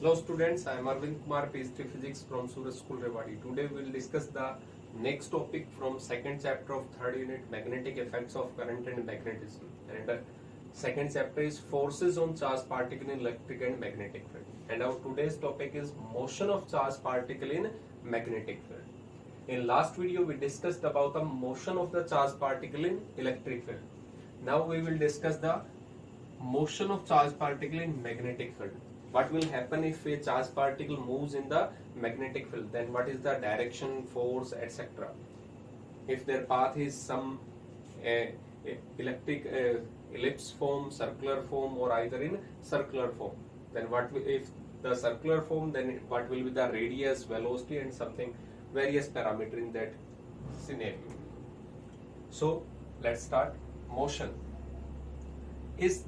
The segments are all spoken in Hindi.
Hello students, I am Arvind Kumar, PhD Physics from Suraj School Rewari. Today we will discuss the next topic from second chapter of third unit, magnetic effects of current and magnetism. And second chapter is forces on charged particle in electric and magnetic field. And our today's topic is motion of charged particle in magnetic field. In last video we discussed about the motion of the charged particle in electric field. Now we will discuss the motion of charged particle in magnetic field. What will happen if a charged particle moves in the magnetic field? Then what is the direction, force, etc. If their path is some electric ellipse form, circular form, or either in circular form, then if the circular form, then what will be the radius, velocity, and something various parameter in that scenario. So let's start. Motion is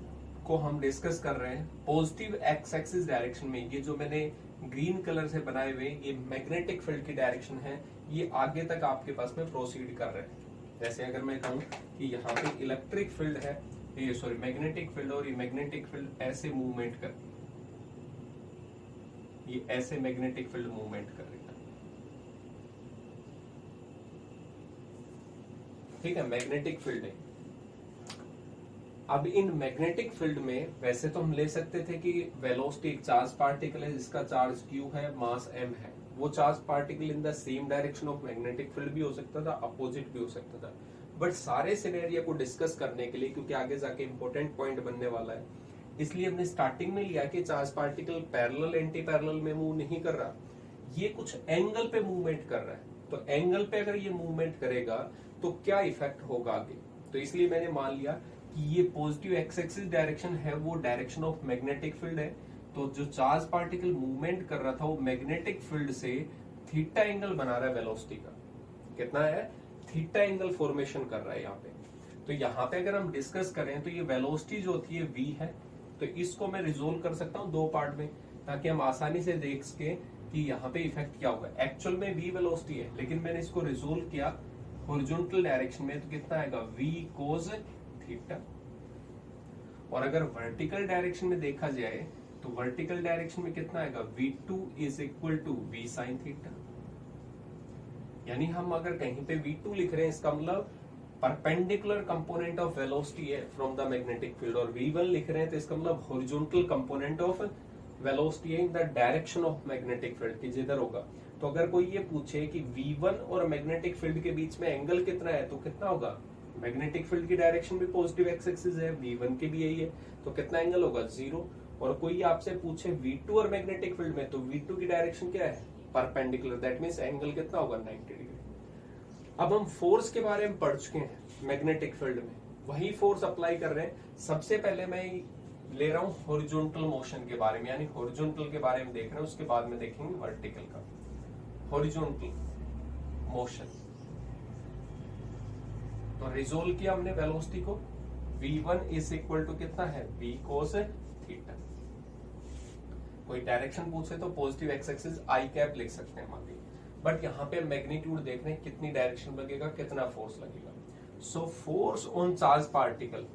को हम डिस्कस कर रहे हैं पॉजिटिव एक्स एक्सिस डायरेक्शन में। ये जो मैंने ग्रीन कलर से बनाए हुए ये मैग्नेटिक फील्ड की डायरेक्शन है, ये आगे तक आपके पास में प्रोसीड कर रहे हैं। जैसे अगर मैं कहूं कि यहाँ पे इलेक्ट्रिक फील्ड है, ये सॉरी मैग्नेटिक फील्ड, और ये मैग्नेटिक फील्ड ऐसे मूवमेंट कर, ये ऐसे मैग्नेटिक फील्ड मूवमेंट कर रही है, ठीक है, मैग्नेटिक फील्ड है। अब इन मैग्नेटिक फील्ड में वैसे तो हम ले सकते थे कि वेलोसिटी एक चार्ज पार्टिकल है जिसका चार्ज q है, मास m है, वो charge particle in the same direction of magnetic field भी हो सकता था, अपोजिट भी हो सकता था। बट सारे सिनेरियो को डिस्कस करने के लिए, क्योंकि आगे जाके इंपॉर्टेंट पॉइंट बनने वाला है, इसलिए हमने स्टार्टिंग में लिया कि charge particle parallel anti parallel में मूव नहीं कर रहा, ये कुछ एंगल पे मूवमेंट कर रहा है। तो एंगल पे अगर ये मूवमेंट करेगा तो क्या इफेक्ट होगा आगे, तो इसलिए मैंने मान लिया कि ये पॉजिटिव एक्स एक्सिस डायरेक्शन है, वो डायरेक्शन ऑफ मैग्नेटिक फील्ड है। तो जो चार्ज पार्टिकल मूवमेंट कर रहा था वो मैग्नेटिक फील्ड से थीटा एंगल बना रहा है वेलोसिटी का। कितना है? थीटा एंगल फॉर्मेशन कर रहा है यहाँ पे। तो यहाँ पे अगर हम डिस्कस करें तो ये वेलोसिटी जो होती है v है, तो इसको मैं रिजोल्व कर सकता हूँ दो पार्ट में, ताकि हम आसानी से देख सके कि यहाँ पे इफेक्ट क्या होगा। एक्चुअल में v वेलोसिटी है, लेकिन मैंने इसको रिजोल्व किया हॉरिजॉन्टल डायरेक्शन में, तो कितना आएगा? v cos theta. और अगर वर्टिकल डायरेक्शन में देखा जाए तो वर्टिकल डायरेक्शन में कितना आएगा? v2 is equal to v sine theta. यानी हम अगर कहीं पे v2 लिख रहे हैं, इसका मतलब परपेंडिकुलर कंपोनेंट ऑफ वेलोसिटी है फ्रॉम द मैग्नेटिक फील्ड, और v1 लिख रहे हैं तो इसका मतलब हॉरिजॉन्टल कंपोनेंट ऑफ वेलोसिटी है इन the direction of magnetic field की जिधर होगा। तो अगर कोई ये पूछे कि v1 और मैग्नेटिक फील्ड के बीच में एंगल कितना है, तो कितना होगा? मैग्नेटिक फील्ड की डायरेक्शन भी पॉजिटिव एक्स एक्सिस है, v1 की भी यही है, तो कितना एंगल होगा? 0। और कोई आपसे पूछे v2 और मैग्नेटिक फील्ड में, तो v2 की डायरेक्शन क्या है? परपेंडिकुलर, दैट मींस एंगल कितना होगा? 90 डिग्री। अब हम फोर्स के बारे में पढ़ चुके हैं मैग्नेटिक फील्ड में, वही फोर्स अप्लाई कर रहे हैं। सबसे पहले मैं ले रहा हूं हॉरिजॉन्टल मोशन के बारे में, यानी हॉरिजॉन्टल के बारे में देख रहे हैं, उसके बाद में देखेंगे वर्टिकल का। हॉरिजॉन्टल मोशन तो रिजोल्व किया हमने वेलोसिटी को, v1 इज इक्वल टू कितना है? v cos theta. कोई डायरेक्शन पूछे तो पॉजिटिव एक्स एक्सिस आई कैप लिख सकते हैं हम आगे, बट यहाँ पे मैग्नीट्यूड देख रहे हैं, कितनी डायरेक्शन लगेगा, कितना फोर्स लगेगा। So force on charge particle,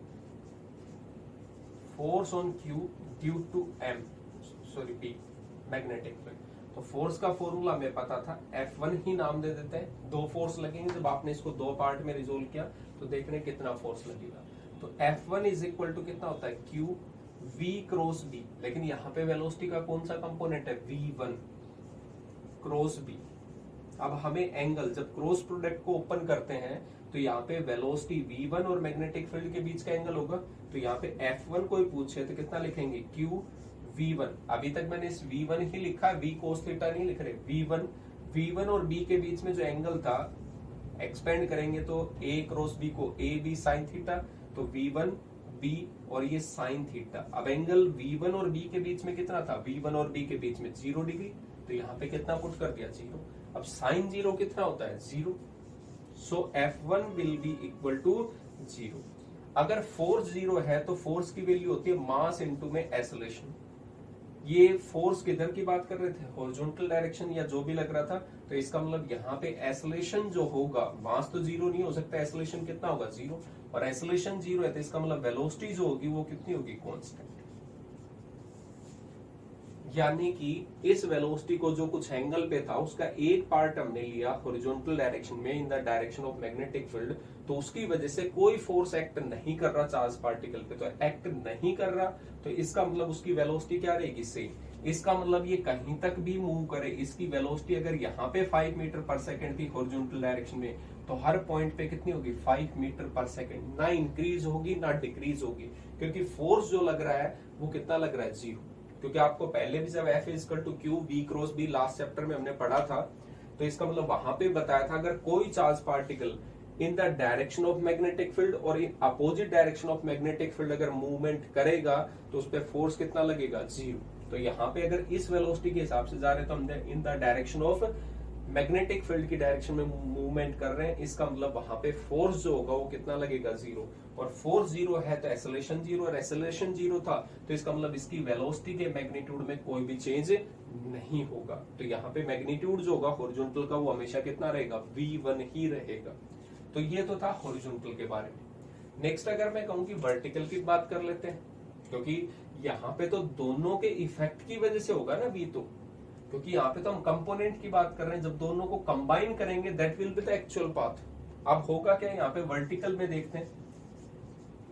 force on q due to m, sorry p, magnetic field. तो फोर्स का फॉर्मूला हमें पता था, F1 ही नाम दे देते हैं। दो फोर्स लगेंगे, जब आपने इसको दो पार्ट में रिजोल्व किया तो देख रहे हैं कितना फोर्स लगेगा। तो F1 इज इक्वल टू कितना होता है? Q V क्रॉस B, लेकिन यहाँ पे वेलोसिटी का कौन सा कंपोनेंट है? V1 cross B। अब हमें एंगल, जब क्रॉस प्रोडक्ट को ओपन करते हैं तो यहाँ पे वेलोसिटी v1 और मैग्नेटिक फील्ड के बीच का एंगल होगा। तो यहाँ पे F1 कोई पूछे तो कितना लिखेंगे? Q v1। अभी तक मैंने इस v1 ही लिखा, v कोस थीटा नहीं लिख रहे। v1 और b के बीच में जो एंगल था, एक्सपेंड करेंगे तो a क्रॉस b को a b साइन थीटा, तो v1 b और ये साइन थीटा। अब एंगल v1 और b के बीच में कितना था? v1 और b के बीच में 0 डिग्री, तो यहाँ पे कितना पुट कर दिया? 0। अब साइन 0 कितना होता है? 0। So F1 will be equal to 0। अगर फोर्स 0 है तो फोर्स की वैल्यू होती है मास इनटू में एक्सेलरेशन। ये फोर्स किधर की बात कर रहे थे? हॉरिजॉन्टल डायरेक्शन या जो भी लग रहा था, तो इसका मतलब यहाँ पे एक्सेलरेशन जो होगा, मास तो 0 नहीं हो सकता, एक्सेलरेशन कितना होगा? 0। और एक्सेलरेशन 0 है तो इसका मतलब वेलोसिटी जो होगी वो कितनी होगी? कांस्टेंट। यानी कि इस वेलोसिटी को जो कुछ एंगल पे था उसका एक पार्ट हमने लिया हॉरिजॉन्टल डायरेक्शन में इन the direction of magnetic field, तो उसकी वजह से कोई फोर्स एक्ट नहीं कर रहा चार्ज पार्टिकल पे, तो एक्ट नहीं कर रहा, तो इसका मतलब उसकी वेलोसिटी क्या रहेगी, सेम। इसका मतलब ये कहीं तक भी मूव करे, इसकी वेलोसिटी अगर यहाँ पे 5 मीटर पर सेकंड थी हॉरिजॉन्टल डायरेक्शन में, तो हर पॉइंट पे कितनी होगी, 5 मीटर पर सेकंड, ना इंक्रीज होगी ना डिक्रीज होगी, क्योंकि फोर्स जो लग रहा है वो कितना लग रहा है, 0। क्योंकि आपको पहले भी जब F equal to q V cross B last chapter में हमने पढ़ा था, तो इसका मतलब वहां पे बताया था अगर कोई charge particle in the direction of magnetic field और in opposite direction of magnetic field अगर मूवमेंट करेगा तो उस पर फोर्स कितना लगेगा, 0। तो यहाँ पे अगर इस वेलोसिटी के हिसाब से जा रहे हैं तो हमने इन the direction of magnetic field की डायरेक्शन में मूवमेंट कर रहे हैं, इसका मतलब वहां पे फोर्स जो होगा वो कितना लगेगा, 0। और फोर्स 0 है तो एक्सेलरेशन 0, और एक्सेलरेशन 0 था तो इसका मतलब इसकी वेलोसिटी के मैग्नीट्यूड में कोई भी चेंज नहीं होगा। तो यहाँ पे मैग्नीट्यूड जो होगा हॉरिजॉन्टल का वो हमेशा कितना रहेगा, v1 ही रहेगा। तो ये तो था हॉरिजॉन्टल के बारे में। नेक्स्ट अगर मैं कहूँ कि वर्टिकल की बात कर लेते हैं, क्योंकि यहाँ पे तो दोनों के इफेक्ट की वजह से होगा ना v, तो क्योंकि यहाँ पे तो हम कंपोनेंट की बात कर रहे हैं, जब दोनों को कंबाइन करेंगे that will be the actual path. अब होगा क्या, यहाँ पे वर्टिकल में देखते हैं,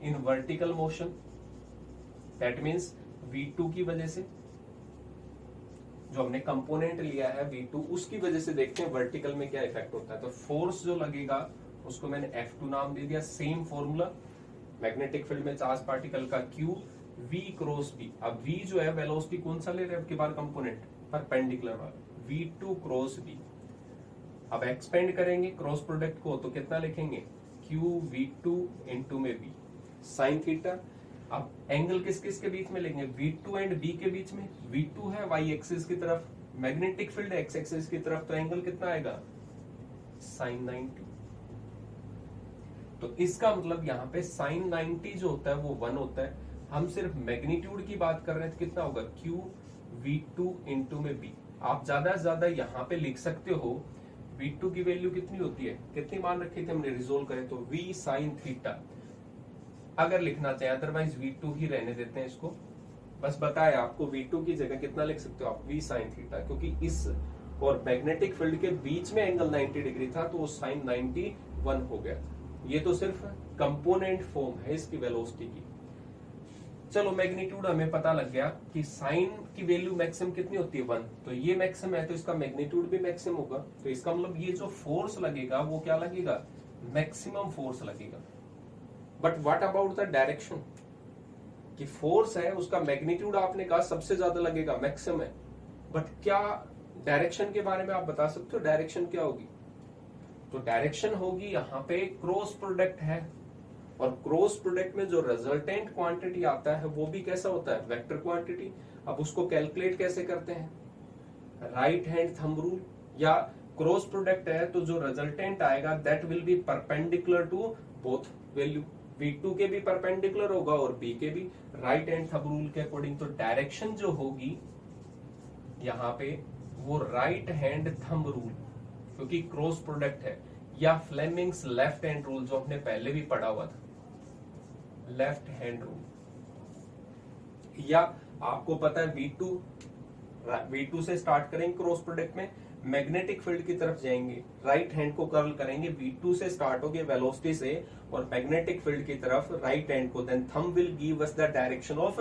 in vertical motion that means v2 की वजह से जो हमने कंपोनेंट लिया है v2, उसकी वजह से देखते हैं वर्टिकल में क्या इफेक्ट होता है। तो फोर्स जो लगेगा उसको मैंने F2 नाम दे दिया, सेम फॉर्मूला मैग्नेटिक फील्ड में चार्ज पार्टिकल का Q V क्रॉस B। अब V जो है वेलोसिटी कौन सा ले रहे हैं अब की बार, कंपोनेंट परपेंडिकुलर वाला, V2 क्रॉस B। अब एक्सपेंड करेंगे क्रॉस प्रोडक्ट को तो कितना लिखेंगे, Q V2 इंटू में B साइन थीटा। अब एंगल किस किस के बीच में लेंगे, V2 एंड B के बीच में। V2 है y एक्सिस की तरफ, मैग्नेटिक फील्ड x एक्सिस की तरफ, तो एंगल कितना आएगा, साइन 90। तो इसका मतलब यहाँ पे साइन 90 जो होता है वो 1 होता है। हम सिर्फ मैग्नीट्यूड की बात कर रहे हैं तो कितना होगा, Q V2 इंटू में B। आप ज्यादा से ज्यादा यहाँ पे लिख सकते हो V2 की वैल्यू कितनी होती है, कितनी मान रखी थी हमने, रिजोल्व करें तो V साइन थीटा अगर लिखना चाहे, अदरवाइज V2 ही रहने देते हैं इसको। बस बताया आपको V2 की जगह कितना लिख सकते हो आप, V साइन थीटा, क्योंकि इस और मैग्नेटिक फील्ड के बीच में एंगल 90 डिग्री था तो वो साइन 91 हो गया। ये तो सिर्फ कंपोनेंट फॉर्म है इसकी वेलोसिटी की। चलो मैग्नीट्यूड हमें पता लग गया कि साइन की वैल्यू मैक्सिमम कितनी होती है, 1, तो ये मैक्सिमम है तो इसका मैग्नीट्यूड भी मैक्सिमम होगा। तो इसका मतलब ये जो फोर्स लगेगा वो क्या लगेगा, मैक्सिमम फोर्स लगेगा। But what about the direction, कि फोर्स है उसका मैग्नीट्यूड आपने कहा सबसे ज्यादा लगेगा, मैक्सिमम है, बट क्या डायरेक्शन के बारे में आप बता सकते हो, डायरेक्शन क्या होगी। तो डायरेक्शन होगी यहाँ पे क्रॉस प्रोडक्ट है, और क्रॉस प्रोडक्ट में जो रिजल्टेंट क्वांटिटी आता है वो भी कैसा होता है, वेक्टर क्वांटिटी। अब उसको कैलकुलेट कैसे करते हैं, राइट हैंड थंब रूल, या क्रॉस प्रोडक्ट है तो जो रिजल्टेंट आएगा that will be perpendicular to both value, V2 के भी परपेंडिकुलर होगा और B के भी, राइट हैंड थंब रूल के अकॉर्डिंग। तो डायरेक्शन जो होगी यहाँ पे वो राइट हैंड थंब रूल, क्योंकि क्रॉस प्रोडक्ट है, या फ्लेमिंग्स लेफ्ट हैंड रूल जो हमने पहले भी पढ़ा हुआ था, लेफ्ट हैंड रूल। या आपको पता है V2 से स्टार्ट करेंगे क्रॉस प्रोडक्ट में, मैग्नेटिक फील्ड की तरफ जाएंगे, राइट हैंड को कर्ल करेंगे, V2 से स्टार्ट होगे वेलोसिटी से और मैग्नेटिक फील्ड की तरफ राइट हैंड को, then thumb will give us the direction of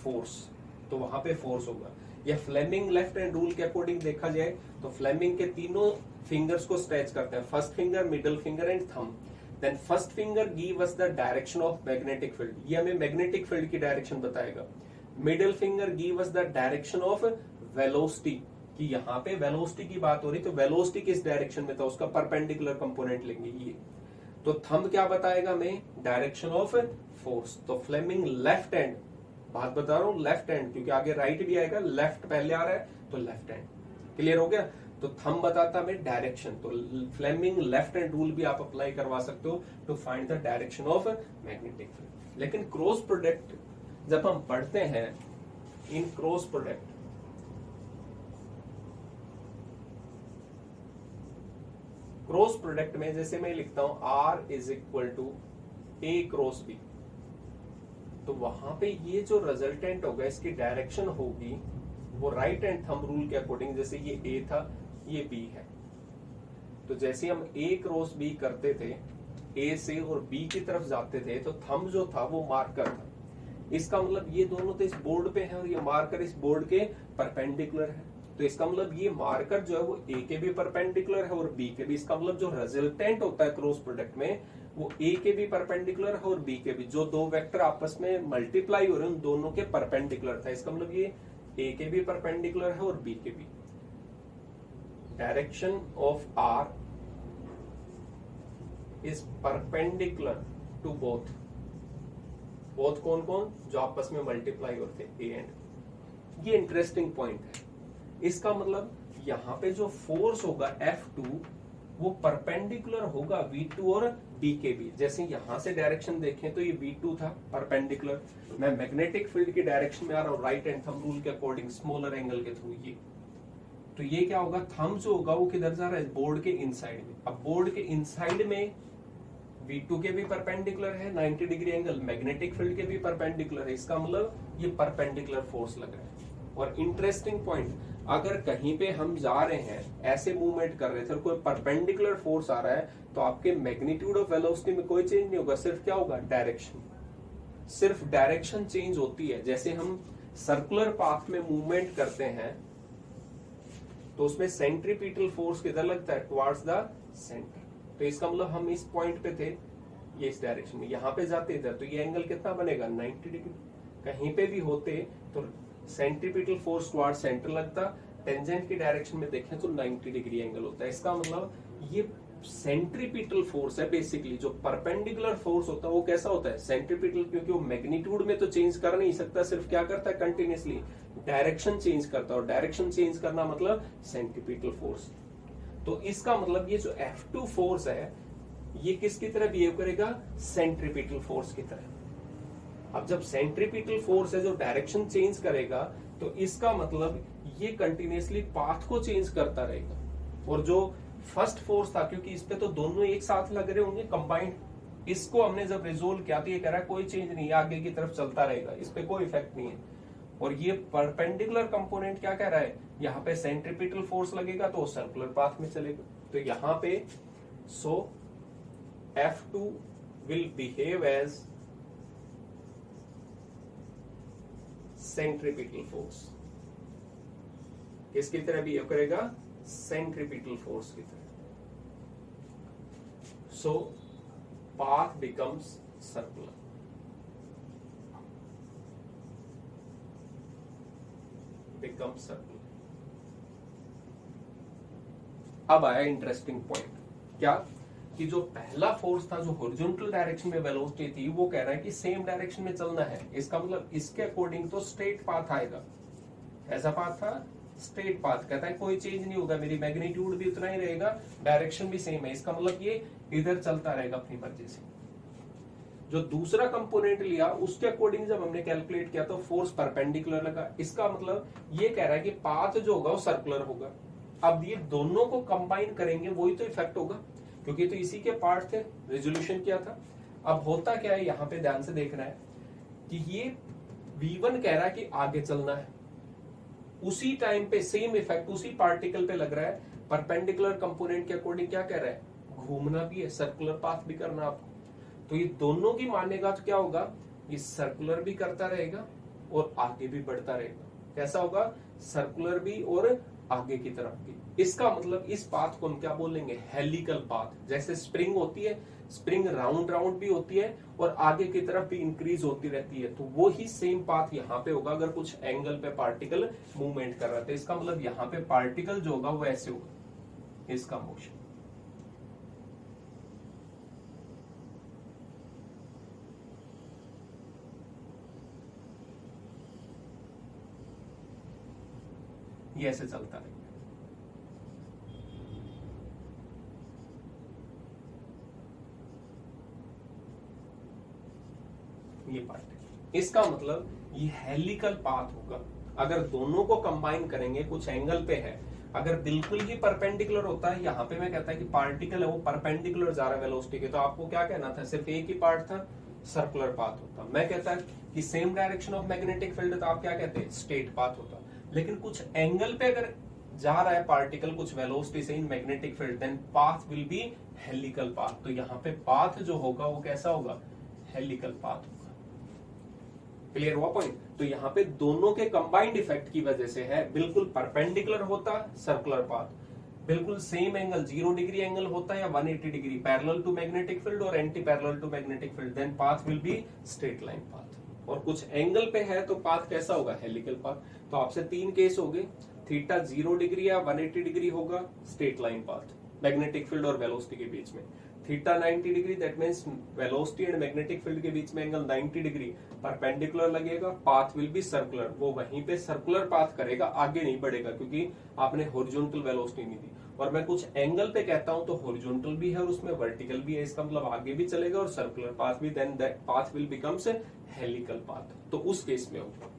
force, तो वहां पे फोर्स होगा। या फ्लेमिंग लेफ्ट हैंड रूल के अकॉर्डिंग देखा जाए तो फ्लेमिंग के तीनों फिंगर्स को स्ट्रेच करते हैं, first finger, middle finger and thumb. Then first finger give us the direction of magnetic field, ये हमें मैग्नेटिक फील्ड की डायरेक्शन बताएगा। Middle finger give us the direction of velocity, कि यहाँ पे वेलोसिटी की बात हो रही तो वेलोसिटी किस डायरेक्शन में था उसका परपेंडिकुलर कंपोनेंट लेंगे ये। तो थंब क्या बताएगा हमें, डायरेक्शन ऑफ फोर्स। तो फ्लेमिंग लेफ्ट हैंड, बात बता रहा हूँ लेफ्ट हैंड, क्योंकि आगे राइट भी आएगा, लेफ्ट पहले आ रहा है तो लेफ्ट हैंड, क्लियर हो गया। तो थंब बताता हमें डायरेक्शन, तो फ्लेमिंग लेफ्ट हैंड रूल भी आप अप्लाई करवा सकते हो to find the direction of magnetic field. लेकिन क्रॉस प्रोडक्ट जब हम पढ़ते हैं, इन क्रॉस प्रोडक्ट में जैसे मैं लिखता हूं R is equal to A cross B, तो वहां पे ये जो रिजल्टेंट होगा इसकी डायरेक्शन होगी वो राइट एंड थंब रूल के अकॉर्डिंग, जैसे ये ए था ये बी है, तो जैसे हम ए क्रॉस बी करते थे, ए से और बी की तरफ जाते थे, तो थंब जो था वो मार्कर था। इसका मतलब ये दोनों तो इस बोर्ड पे है और ये मार्कर इस बोर्ड के परपेंडिकुलर है, तो इसका मतलब ये मार्कर जो है वो ए के भी परपेंडिकुलर है और बी के भी। इसका मतलब जो रिजल्टेंट होता है क्रॉस प्रोडक्ट में वो ए के भी परपेंडिकुलर है और बी के भी। जो दो वेक्टर आपस में मल्टीप्लाई हो रहे हैं उन दोनों के परपेंडिकुलर था। इसका मतलब ये ए के भी परपेंडिकुलर है और बी के भी। Direction of R is perpendicular to both. Both कौन कौन? जो आपस में मल्टीप्लाई होते हैं, ए एंड। ये इंटरेस्टिंग पॉइंट है। इसका मतलब यहां पे जो फोर्स होगा F2 वो परपेंडिकुलर होगा V2 और B के भी। जैसे यहां से डायरेक्शन देखें तो ये V2 था परपेंडिकुलर, मैं मैग्नेटिक फील्ड की डायरेक्शन में आ रहा हूं राइट एंड थंब रूल के अकॉर्डिंग स्मॉलर एंगल के थ्रू। ये तो ये क्या होगा, थंब जो होगा वो किधर जा रहा है? बोर्ड के इनसाइड में। अब बोर्ड के इनसाइड में V2 के भी परपेंडिकुलर है 90 डिग्री एंगल, मैग्नेटिक फील्ड के भी परपेंडिकुलर है। इसका मतलब ये परपेंडिकुलर फोर्स लग रहा है। और इंटरेस्टिंग पॉइंट, अगर कहीं पे हम जा रहे हैं ऐसे मूवमेंट कर रहे थे और कोई परपेंडिकुलर फोर्स आ रहा है तो आपके मैग्नीट्यूड ऑफ वेलोसिटी में कोई चेंज नहीं होगा, सिर्फ क्या होगा? डायरेक्शन। सिर्फ डायरेक्शन चेंज होती है। जैसे हम सर्कुलर पाथ में मूवमेंट करते हैं तो उसमें सेंट्रीपिटल फोर्स किधर लगता है? Towards the centre. तो इसका मतलब हम इस पॉइंट पे थे, ये इस डायरेक्शन में, यहां पे जाते इधर, तो ये एंगल कितना बनेगा? 90 डिग्री। कहीं पे भी होते तो सेंट्रीपिटल फोर्स टुवर्ड्स सेंटर लगता, टेंजेंट की डायरेक्शन में देखें तो 90 डिग्री एंगल होता है। इसका मतलब ये सेंट्रीपिटल फोर्स है बेसिकली। जो परपेंडिकुलर फोर्स होता है वो कैसा होता है? सेंट्रीपिटल, क्योंकि वो मैग्नीट्यूड में तो चेंज कर नहीं सकता, सिर्फ क्या करता है? कंटिन्यूसली डायरेक्शन चेंज करता है। और डायरेक्शन चेंज करना मतलब सेंट्रीपिटल फोर्स। तो इसका मतलब ये जो F2 फोर्स है ये किसकी तरह बिहेव करेगा? सेंट्रीपिटल फोर्स की तरह। अब जब सेंट्रीपिटल फोर्स है जो डायरेक्शन चेंज करेगा तो इसका मतलब ये कंटिन्यूसली पाथ को चेंज करता रहेगा। और जो फर्स्ट फोर्स था, क्योंकि इस पे तो दोनों एक साथ लग रहे होंगे कंबाइंड, इसको हमने जब रिजोल्व किया तो ये कह रहा है कोई चेंज नहीं, आगे की तरफ चलता रहेगा, इस पे कोई इफेक्ट नहीं है। और ये परपेंडिकुलर कंपोनेंट क्या कह रहा है? यहाँ पे सेंट्रीपिटल फोर्स लगेगा तो सर्कुलर पाथ में चलेगा। तो यहाँ पे so F2 will behave as centripetal force. किसकी तरह बिहेव करेगा? सेंट्रीपिटल फोर्स की तरह। So path becomes circular. Become circular. अब आया इंटरेस्टिंग पॉइंट, क्या कि जो पहला फोर्स था जो हॉरिजॉन्टल डायरेक्शन में वेलोसिटी थी वो कह रहा है कि सेम डायरेक्शन में चलना है। इसका मतलब इसके अकॉर्डिंग तो स्ट्रेट पाथ आएगा। ऐसा पाथ था स्ट्रेट पाथ, कहता है कोई चेंज नहीं होगा, मेरी मैग्नीट्यूड भी उतना ही रहेगा, डायरेक्शन भी सेम है। इसका मतलब ये इधर चलता रहेगा अपनी मर्जी से। जो दूसरा कंपोनेंट लिया उसके अकॉर्डिंग जब हमने कैलकुलेट किया तो फोर्स परपेंडिकुलर लगा। इसका मतलब ये कह रहा है कि पाथ जो होगा वो सर्कुलर होगा। अब ये दोनों को कंबाइन करेंगे वही तो इफेक्ट होगा, क्योंकि तो इसी के पार्ट थे, रेजोल्यूशन किया था। अब होता क्या है, यहाँ पे ध्यान से देखना है कि ये V1 कह रहा है कि आगे चलना है, उसी टाइम पे सेम इफेक्ट उसी पार्टिकल पे लग रहा है। परपेंडिकुलर कंपोनेंट के अकॉर्डिंग क्या कह रहा है? घूमना भी है, सर्कुलर पाथ भी करना आपको। तो ये दोनों की मानेगा तो क्या होगा? ये सर्कुलर भी करता रहेगा और आगे भी बढ़ता रहेगा। कैसा होगा? सर्कुलर भी और आगे की तरफ भी। इसका मतलब इस पाथ को हम क्या बोलेंगे? Helical path. जैसे स्प्रिंग होती है, स्प्रिंग राउंड राउंड भी होती है और आगे की तरफ भी इंक्रीज होती रहती है, तो वो ही सेम पाथ यहाँ पे होगा अगर कुछ एंगल पे पार्टिकल मूवमेंट कर रहा है। तो इसका मतलब यहाँ पे पार्टिकल जो होगा वो ऐसे होगा, इसका मोशन। ये ऐसे चलता रहेगा। ये पार्ट, इसका मतलब ये हेलिकल पाथ होगा। अगर दोनों को कंबाइन करेंगे, कुछ एंगल पे है, अगर बिल्कुल ही परपेंडिकुलर होता है, यहाँ पे मैं कहता है कि पार्टिकल है वो परपेंडिकुलर जा रहा है वेलोसिटी के, तो आपको क्या कहना था? सिर्फ एक ही पार्ट था, सर्कुलर पाथ होता। मैं कहता कि same direction of magnetic field, तो आप क्या कहते हैं? स्ट्रेट पाथ होता। लेकिन कुछ एंगल पे अगर जा रहा है पार्टिकल कुछ वेलोसिटी से in magnetic field, then path will be helical path. तो यहाँ पे पाथ जो होगा वो कैसा होगा, हेलिकल पाथ होगा। क्लियर हुआ पॉइंट। तो यहाँ पे दोनों के कंबाइंड इफेक्ट की वजह से है, बिल्कुल परपेंडिकुलर होता सर्कुलर पाथ, बिल्कुल सेम एंगल 0 डिग्री एंगल होता या 180 degree parallel to magnetic field और anti parallel to magnetic field, then path will be straight line path. और कुछ एंगल पे है तो पाथ कैसा होगा, हेलिकल पाथ। तो आपसे 3 केस हो गए, थीटा 0 डिग्री या 180 डिग्री होगा, straight line path magnetic field और वेलोसिटी के बीच में। Theta 90 degree, that means velocity and magnetic field के बीच में एंगल 90 डिग्री, परपेंडिकुलर लगेगा, पाथ विल बी सर्कुलर। वो वहीं पे सर्कुलर पाथ करेगा, आगे नहीं बढ़ेगा क्योंकि आपने हॉरिजॉन्टल वेलोसिटी नहीं दी। और मैं कुछ एंगल पे कहता हूं तो हॉरिजॉन्टल भी है और उसमें वर्टिकल भी है, इसका मतलब आगे भी चलेगा और सर्कुलर पाथ भी, then that path will becomes helical path. तो उस केस में होगा।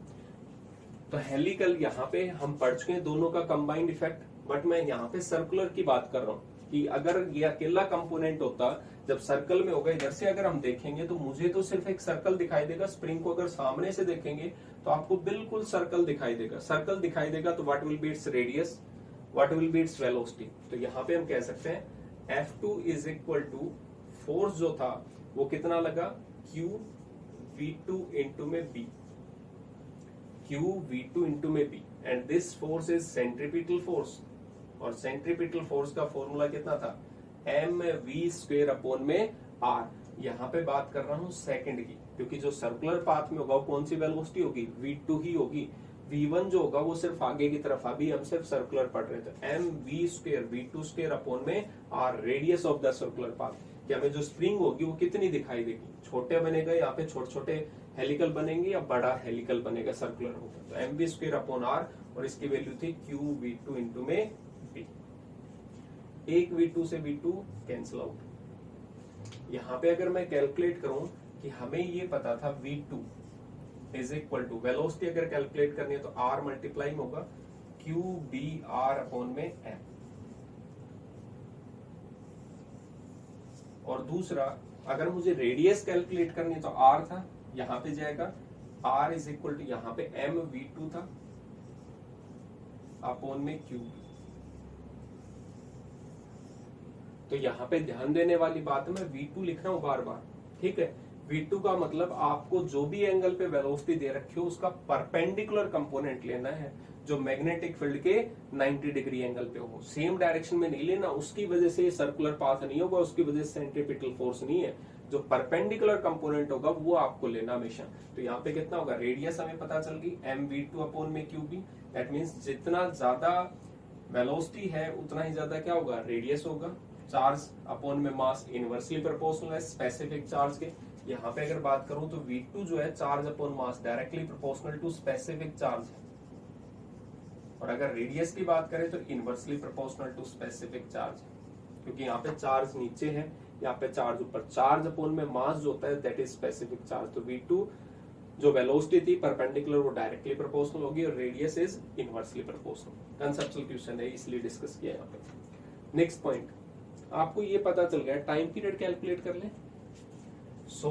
तो हेलिकल यहाँ पे हम पढ़ चुके हैं दोनों का कंबाइंड इफेक्ट, बट मैं यहाँ पे सर्कुलर की बात कर रहा हूँ कि अगर ये अकेला कंपोनेंट होता, जब सर्कल में होगा, इधर से अगर हम देखेंगे तो मुझे तो सिर्फ एक सर्कल दिखाई देगा, स्प्रिंग को अगर सामने से देखेंगे तो आपको बिल्कुल सर्कल दिखाई देगा। सर्कल दिखाई देगा तो what will be its radius, what will be its velocity. तो यहाँ पे हम कह सकते हैं F2 is equal to force जो था वो कितना लगा, Q V2 इंटू में B, Q V2 इंटू में B, and this force is centripetal force. और सेंट्रीपिटल फोर्स का फॉर्मूला कितना था, mv स्क्वायर अपॉन में r। यहाँ पे बात कर रहा हूँ सेकंड की, क्योंकि जो सर्कुलर पाथ में होगा वो कौन सी वेलोसिटी होगी, v2 ही होगी। v1 जो होगा वो सिर्फ आगे की तरफ, अभी हम सिर्फ सर्कुलर पढ़ रहे थे। mv square v2 square upon में r, radius of the circular path. कि हमें जो स्प्रिंग होगी वो कितनी दिखाई देगी, छोटे बनेगा, यहाँ पे छोटे छोटे हेलिकल बनेंगे या बड़ा हेलिकल बनेगा, सर्कुलर होगा। तो mv स्क्वायर अपॉन r, और इसकी वैल्यू थी q v2 इंटू में b। एक v2 से v2 कैंसिल आउट। यहाँ पे अगर मैं कैलकुलेट करूं कि हमें ये पता था v2 is equal to, velocity अगर कैलकुलेट करनी है तो r मल्टीप्लाई में होगा q b r अपॉन में m। और दूसरा अगर मुझे रेडियस कैलकुलेट करनी है तो r था, यहाँ पे जाएगा r इज इक्वल टू, यहाँ पे m v2 था अपॉन में q। तो यहाँ पे ध्यान देने वाली बात है, मैं v2 लिख रहा हूं बार बार, ठीक है। v2 का मतलब आपको जो भी एंगल पे वेलोसिटी दे रखी हो उसका परपेंडिकुलर कंपोनेंट लेना है, जो मैग्नेटिक फील्ड के 90 डिग्री एंगल पे हो। सेम डायरेक्शन में नहीं लेना, उसकी वजह से सर्कुलर पाथ नहीं होगा, उसकी वजह से सेंट्रीपिटल फोर्स नहीं है। जो परपेंडिकुलर कंपोनेंट होगा वो आपको लेना हमेशा। तो यहाँ पे कितना होगा, रेडियस हमें पता चल गई mv2 अपॉन में qb। दैट मीन्स जितना ज्यादा वेलोसिटी है उतना ही ज्यादा क्या होगा, रेडियस होगा। चार्ज अपॉन में मास इनवर्सली प्रोपोर्शनल है स्पेसिफिक चार्ज के। यहाँ पे अगर बात करूं तो v2 जो है charge upon mass directly proportional to specific charge है, और अगर रेडियस की बात करें तो inversely proportional to specific charge है, क्योंकि यहाँ पे चार्ज नीचे है, यहाँ पे चार्ज ऊपर। चार्ज अपॉन में मास जो होता है दैट इज स्पेसिफिक चार्ज। तो v2 जो वेलोसिटी थी परपेंडिकुलर वो डायरेक्टली प्रोपोर्शनल होगी, और radius is inversely proportional. Conceptual question है इसलिए डिस्कस किया यहाँ पे। नेक्स्ट पॉइंट, आपको ये पता चल गया, टाइम पीरियड कैलकुलेट कर ले। सो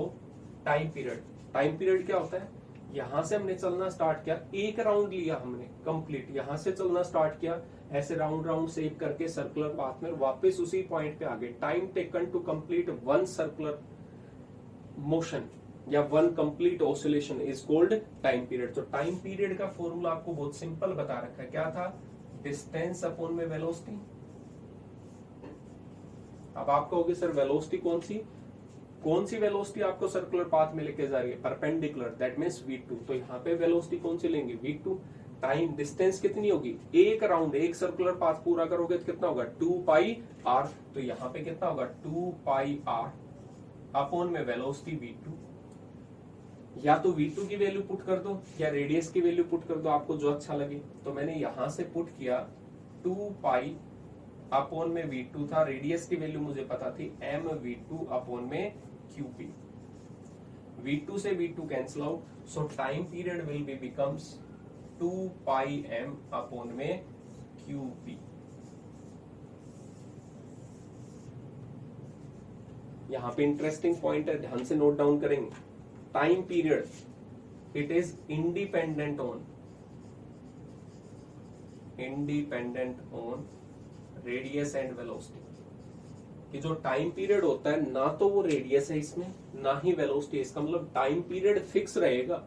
टाइम पीरियड क्या होता है, यहां से हमने चलना स्टार्ट किया, एक राउंड लिया हमने कंप्लीट, यहां से चलना स्टार्ट किया, ऐसे राउंड राउंड सेव करके सर्कुलर पाथ में वापस उसी पॉइंट पे आ गए। Time taken to complete one circular motion या one complete oscillation is called time period. तो टाइम पीरियड का फॉर्मूला आपको बहुत सिंपल बता रखा है, क्या था, डिस्टेंस अपॉन में वेलोसिटी। अब आप कहोगे सर वेलोसिटी कौन सी वेलोसिटी आपको सर्कुलर पाथ में लेके जा रही है, परपेंडिकुलर, दैट मींस v2। तो यहाँ पे वेलोसिटी कौन सी लेंगे, v2। टाइम डिस्टेंस कितनी होगी, एक राउंड, एक सर्कुलर पाथ पूरा करोगे तो कितना होगा, 2 पाई r। तो यहाँ पे कितना होगा, 2 पाई r अपॉन में वेलोसिटी v2। या तो v2 की वैल्यू पुट कर दो या रेडियस की वैल्यू पुट कर दो, आपको जो अच्छा लगे। तो मैंने यहां से पुट किया 2 पाई अपॉन में v2 था, रेडियस की वैल्यू मुझे पता थी mv2 अपॉन में qp। v2 से v2 cancel out, so time period will be becomes 2 pi m upon में qp। यहां पे इंटरेस्टिंग पॉइंट है, ध्यान से नोट डाउन करेंगे। Time period it is independent on independent on radius and velocity, कि जो टाइम पीरियड होता है ना तो वो रेडियस है इसमें ना ही वेलोसिटी, इसका मतलब टाइम पीरियड फिक्स रहेगा।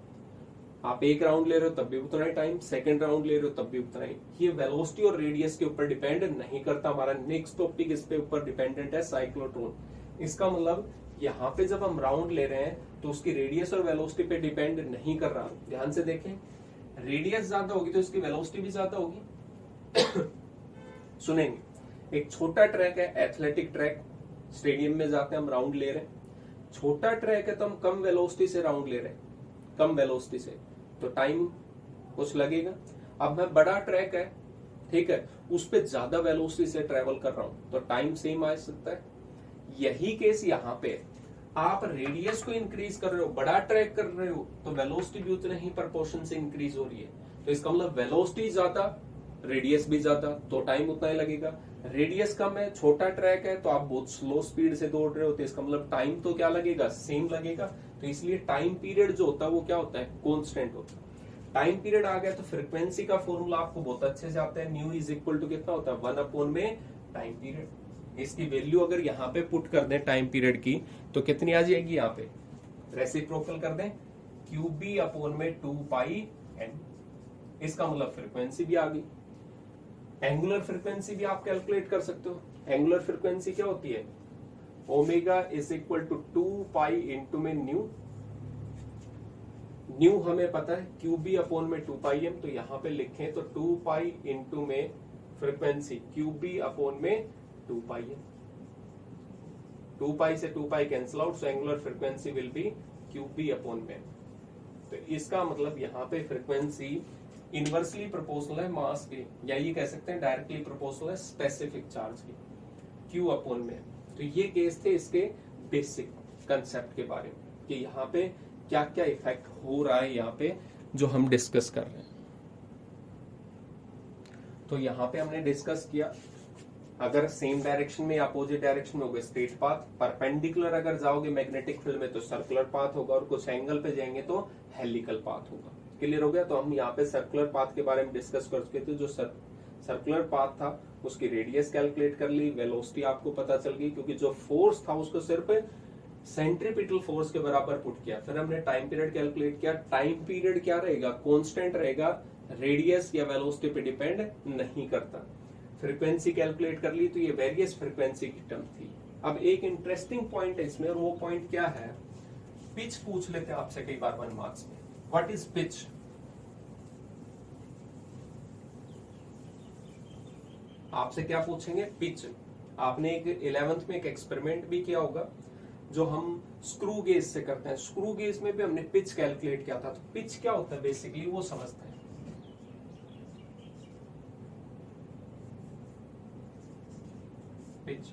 आप एक राउंड ले रहे हो तब भी उतना ही टाइम, सेकंड राउंड ले रहे हो तब भी उतना ही। ये वेलोसिटी और रेडियस के ऊपर डिपेंड नहीं करता। हमारा नेक्स्ट टॉपिक इस पे ऊपर डिपेंडेंट है, साइक्लोट्रॉन। इसका मतलब यहाँ पे जब हम राउंड ले रहे हैं तो उसकी रेडियस और वेलोसिटी पे डिपेंड नहीं कर रहा। ध्यान से देखें, रेडियस ज्यादा होगी तो उसकी वेलोसिटी भी ज्यादा होगी। सुनेंगे, एक छोटा ट्रैक है, एथलेटिक ट्रैक, स्टेडियम में जाते हैं हम, राउंड ले रहे हैं। छोटा ट्रैक है तो हम कम वेलोसिटी से राउंड ले रहे हैं, कम वेलोसिटी से, तो टाइम कुछ लगेगा। अब मैं बड़ा ट्रैक है, ठीक है, उस पे ज्यादा वेलोसिटी से ट्रेवल कर रहा हूं तो टाइम सेम आ सकता है। यही केस यहाँ पे, आप रेडियस को इंक्रीज कर रहे हो, बड़ा ट्रैक कर रहे हो, तो वेलोसिटी भी उतने ही प्रोपोर्शन से इंक्रीज हो रही है। तो इसका मतलब वेलोसिटी ज्यादा, रेडियस भी ज्यादा, तो टाइम उतना ही लगेगा। रेडियस कम है, छोटा ट्रैक है, तो आप बहुत स्लो स्पीड से दौड़ रहे हो, तो इसका मतलब टाइम तो क्या लगेगा, सेम लगेगा। तो इसलिए टाइम पीरियड जो होता है वो क्या होता है, कांस्टेंट होता है। टाइम पीरियड आ गया तो फ्रीक्वेंसी का फॉर्मूला आपको बहुत अच्छे से आता है, न्यू इज इक्वल टू कितना होता है, 1 में टाइम पीरियड। इसकी वैल्यू अगर यहाँ पे पुट कर दें टाइम पीरियड की तो कितनी आ जाएगी, यहाँ पे रेसिप्रोकल कर दें, QB में 2πn। इसका मतलब फ्रीक्वेंसी भी आ गई। एंगुलर फ्रीक्वेंसी भी आप कैलकुलेट कर सकते हो। एंगुलर फ्रीक्वेंसी क्या होती है, omega is equal to 2π into में न्यू। न्यू हमें पता है, QB में 2πm, तो यहां पे लिखें तो 2π इंटू में फ्रीक्वेंसी, QB में 2πm। 2π से 2π cancel out, so angular frequency will be QB में। तो इसका मतलब यहाँ पे फ्रीक्वेंसी इनवर्सली प्रोपोर्शनल है मास के, या ये कह सकते हैं डायरेक्टली प्रोपोर्शनल है स्पेसिफिक चार्ज की, Q में। तो ये केस थे इसके बेसिक कंसेप्ट के बारे में, कि यहाँ पे क्या क्या इफेक्ट हो रहा है यहाँ पे जो हम डिस्कस कर रहे हैं। तो यहाँ पे हमने डिस्कस किया, अगर सेम डायरेक्शन में अपोजिट डायरेक्शन में होगा स्ट्रेट पाथ, परपेंडिकुलर अगर जाओगे मैग्नेटिक फील्ड में तो सर्कुलर पाथ होगा, और कुछ एंगल पे जाएंगे तो हेलिकल पाथ होगा। क्लियर हो गया। तो हम यहाँ पे सर्कुलर पाथ के बारे में डिस्कस कर चुके थे। जो सर्कुलर पाथ था उसकी रेडियस कैलकुलेट कर ली, वेलोसिटी आपको पता चल गई, क्योंकि जो फोर्स था उसको सिर्फ सेंट्रीपिटल फोर्स के बराबर पुट किया। फिर हमने टाइम पीरियड कैलकुलेट किया। टाइम पीरियड क्या रहेगा, कांस्टेंट रहेगा, रेडियस या वेलोसिटी पे डिपेंड नहीं करता। फ्रीक्वेंसी कैलकुलेट कर ली, तो ये वेरियस फ्रीक्वेंसी की टर्म थी। अब एक इंटरेस्टिंग पॉइंट है इसमें, और वो पॉइंट क्या है, पिच पूछ लेते हैं आपसे कई बार 1 मार्क्स में। What is pitch? आपसे क्या पूछेंगे, पिच। आपने एक 11th में एक एक्सपेरिमेंट भी किया होगा जो हम स्क्रू गेज से करते हैं। स्क्रू गेज में भी हमने पिच कैलकुलेट किया था। तो पिच क्या होता है बेसिकली वो समझते हैं। पिच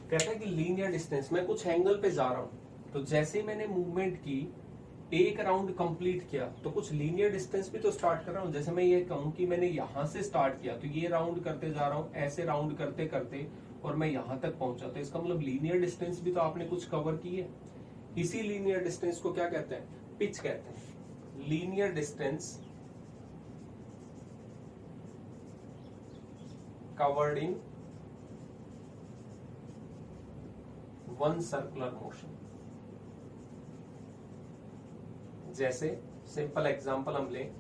कहता है कि लीनियर डिस्टेंस, मैं कुछ एंगल पे जा रहा हूं, तो जैसे ही मैंने मूवमेंट की, एक राउंड कंप्लीट किया, तो कुछ लीनियर डिस्टेंस भी तो स्टार्ट कर रहा हूं। जैसे मैं ये कहूं कि मैंने यहां से स्टार्ट किया, तो ये राउंड करते जा रहा हूं, ऐसे राउंड करते करते, और मैं यहां तक पहुंचा। तो इसका मतलब लीनियर डिस्टेंस भी तो आपने कुछ कवर की है। इसी लीनियर डिस्टेंस को क्या कहते हैं, पिच कहते हैं। Linear distance covered in one circular motion. जैसे सिंपल एग्जांपल हम लें,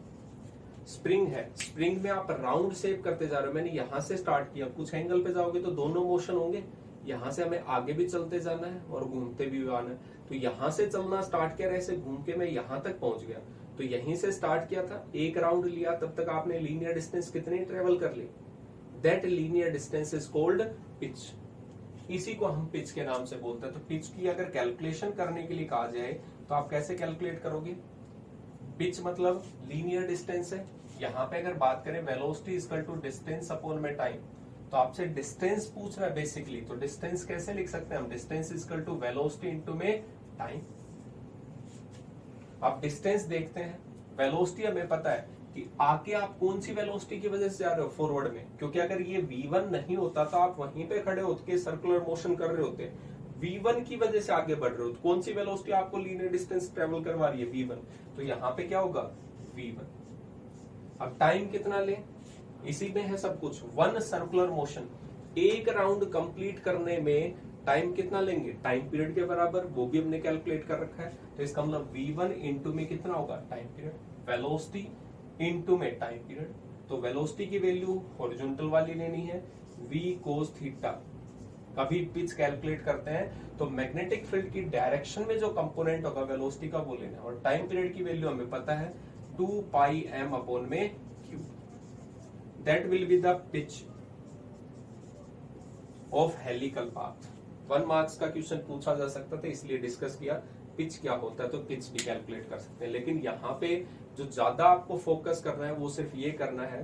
स्प्रिंग है, स्प्रिंग में आप राउंड शेप करते जा रहे हो। मैंने यहां से स्टार्ट किया, कुछ एंगल पे जाओगे तो दोनों मोशन होंगे। यहां से हमें आगे भी चलते जाना है और घूमते भी आना है। तो यहां से चलना स्टार्ट किया, ऐसे घूम के मैं यहां तक पहुंच गया। तो यहीं से स्टार्ट किया था, एक राउंड लिया, तब तक आपने लीनियर डिस्टेंस कितनी ट्रेवल कर ली, that linear distance is called pitch. इसी को हम पिच के नाम से बोलते हैं। तो पिच की अगर कैलकुलेशन करने के लिए कहा जाए तो आप कैसे कैलकुलेट करोगे, पिच मतलब लीनियर डिस्टेंस है। यहाँ पे अगर बात करें velocity equal to distance upon में टाइम, तो आपसे डिस्टेंस पूछ रहा है बेसिकली। तो डिस्टेंस कैसे लिख सकते हैं हम, distance equal to velocity into में टाइम। आप डिस्टेंस देखते हैं, वेलोसिटी हमें पता है कि आके आप कौन सी वेलोसिटी की वजह से जा रहे हो, फॉरवर्ड में, क्योंकि अगर ये v1 नहीं होता तो आप वहीं पे खड़े होके सर्कुलर मोशन कर रहे होते। v1 की वजह से आगे बढ़ रहे हो, तो कौन सी वेलोसिटी आपको लीनियर डिस्टेंस ट्रेवल करवा रही है, v1। तो यहाँ पे क्या होगा, v1। अब टाइम कितना ले, इसी में है सब कुछ। 1 सर्कुलर मोशन, एक राउंड कंप्लीट करने में टाइम कितना लेंगे, टाइम पीरियड के बराबर, वो भी हमने कैलकुलेट कर रखा है। तो इसका मतलब v1 इंटू में कितना होगा, टाइम पीरियड, वेलोसिटी इंटू में टाइम पीरियड। तो वेलोसिटी की वैल्यू हॉरिजॉन्टल वाली लेनी है, v cos थीटा। कभी पिच कैलकुलेट करते हैं तो मैग्नेटिक फील्ड की डायरेक्शन में जो कंपोनेंट होगा वेलोसिटी का वो लेना है। और टाइम पीरियड की वैल्यू हमें पता है 2 पाई m अपॉन में q, that will be the pitch of helical path. 1 marks का क्वेश्चन पूछा जा सकता था, इसलिए डिस्कस किया पिच क्या होता है, तो पिच भी कैलकुलेट कर सकते हैं। लेकिन यहाँ पे जो ज्यादा आपको फोकस करना है वो सिर्फ ये करना है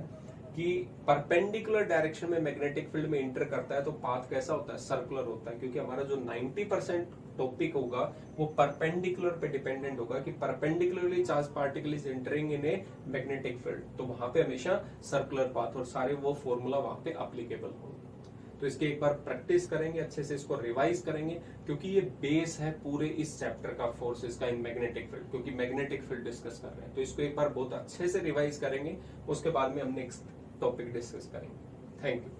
कि परपेंडिकुलर डायरेक्शन में मैग्नेटिक फील्ड में इंटर करता है तो पाथ कैसा होता है, सर्कुलर होता है। क्योंकि हमारा जो 90% टॉपिक होगा वो परपेंडिकुलर पे डिपेंडेंट होगा कि perpendicularly charge particle is entering in a magnetic field, तो वहां पे हमेशा सर्कुलर पाथ और सारे वो फॉर्मूला वहां पे अप्लीकेबल होंगे। तो इसके एक बार प्रैक्टिस करेंगे, अच्छे से इसको रिवाइज करेंगे, क्योंकि ये बेस है पूरे इस चैप्टर का, फोर्सेस का इन मैग्नेटिक फील्ड, क्योंकि मैग्नेटिक फील्ड डिस्कस कर रहे हैं। तो इसको एक बार बहुत अच्छे से रिवाइज करेंगे, उसके बाद में हम नेक्स्ट टॉपिक डिस्कस करेंगे। Thank you.